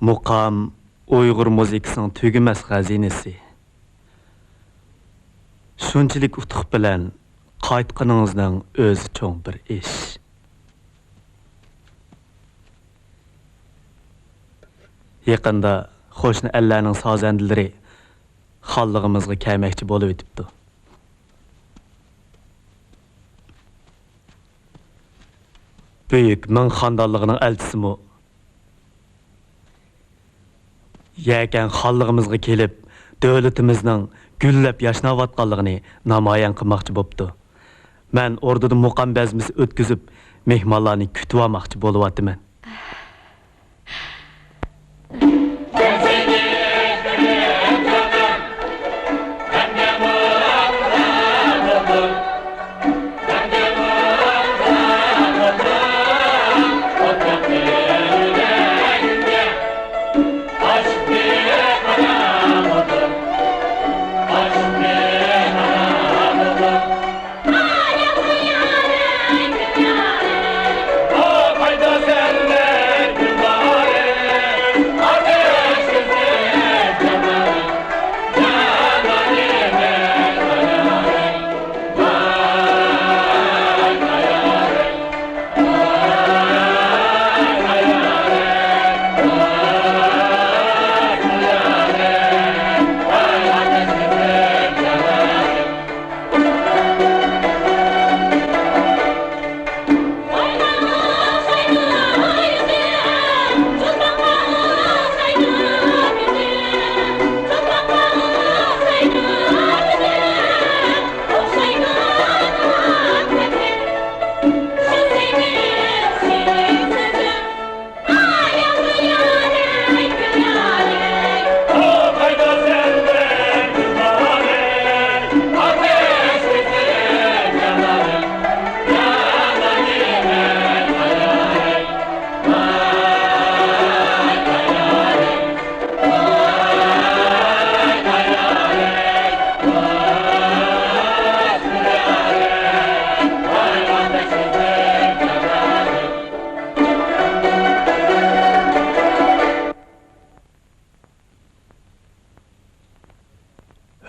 Muqam Uyg'ur muzikasining tugamas xazinasi. Shunchalik utuq bilan qaytqaningizning o'zi cho'ng bir ish. Yaqinda qo'shni ellarning sozandalari xallig'imizga kelmoqchi bo'lib o'tibdi. Büyük Ming xonadonligining elchisi Yakan xallig'imizga kelib, davlatimizning gullab yashnayotganligini namoyon qilmoqchi bo'pti. Men o'rdada muqam bazmisi o'tkazib, mehmonlarni kutib olmoqchi bo'lyapman.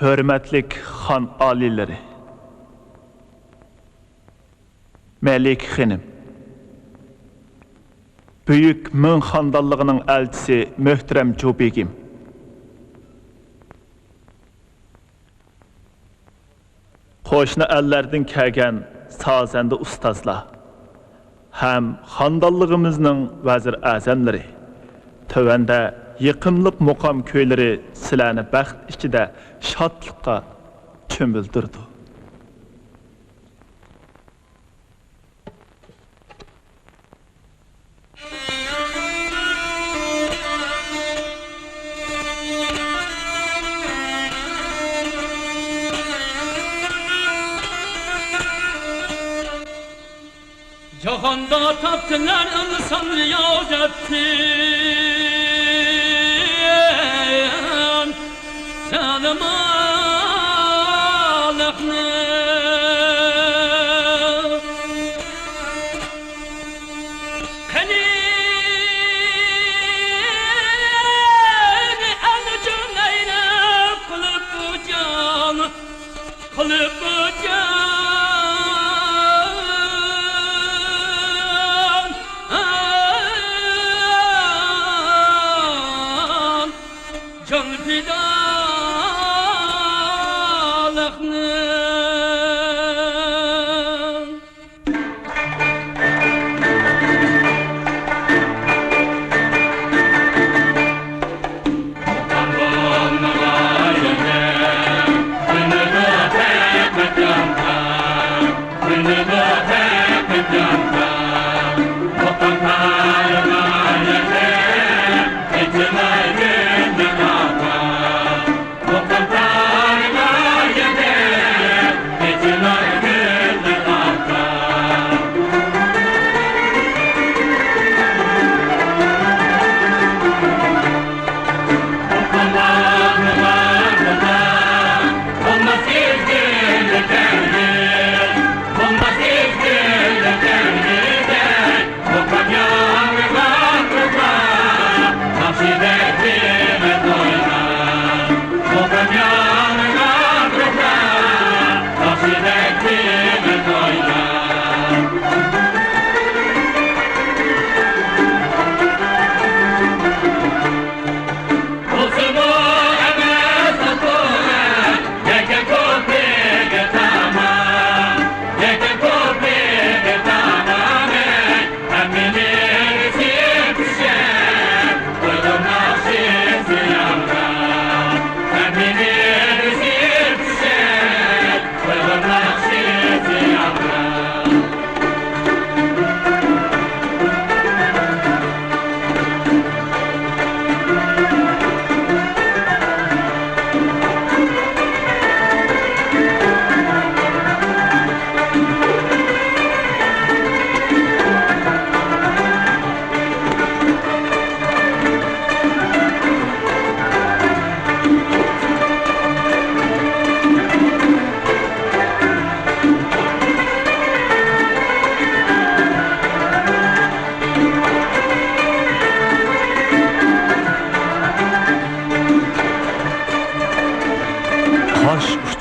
Hürmetlik xan alileri, Melik Xenim, Büyük Ming xandallığının elçisi Möhterem Cubegim, qo'shni ellerden kelgan sazende ustazlar, hem xandallığımızın vazir azamları, tövende yıkımlık muqam köyleri silahını bəxt içinde şadlıqqa çömüldürdü. Cahanda taptılar insan riyazetti.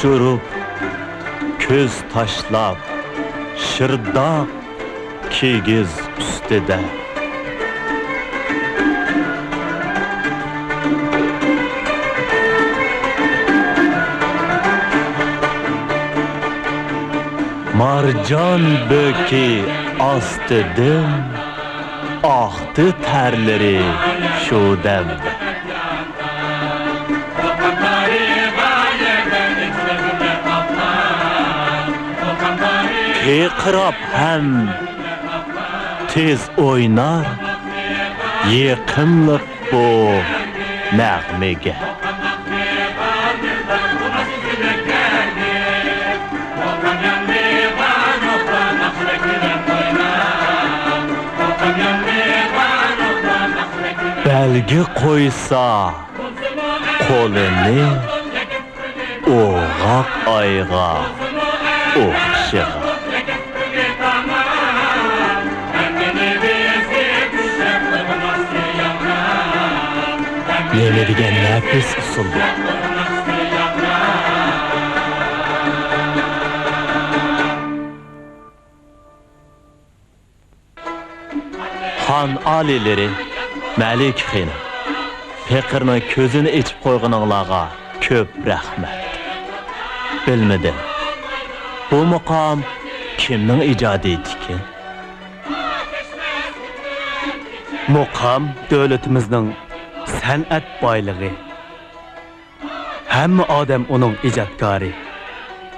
uçurup, köz taşlap, şırdaq kigiz üstüde. Marcan böki astıdım, ahtı terleri şu demde. Tekrap hem tez oynar, yakınlık bu nəğmege. Belgi koysa kolunu oğaq ayğa oxşağa. Neme degen nefis usul bu. Han alileri Məlik xanım, Pekir'nin közünü içip koyğununlağa köp rəhmət. Bilmedim, bu muqam kimnin icadı etiki? Muqam dövlətimizin sənət baylığı. Həmmə adam onun icadkarı.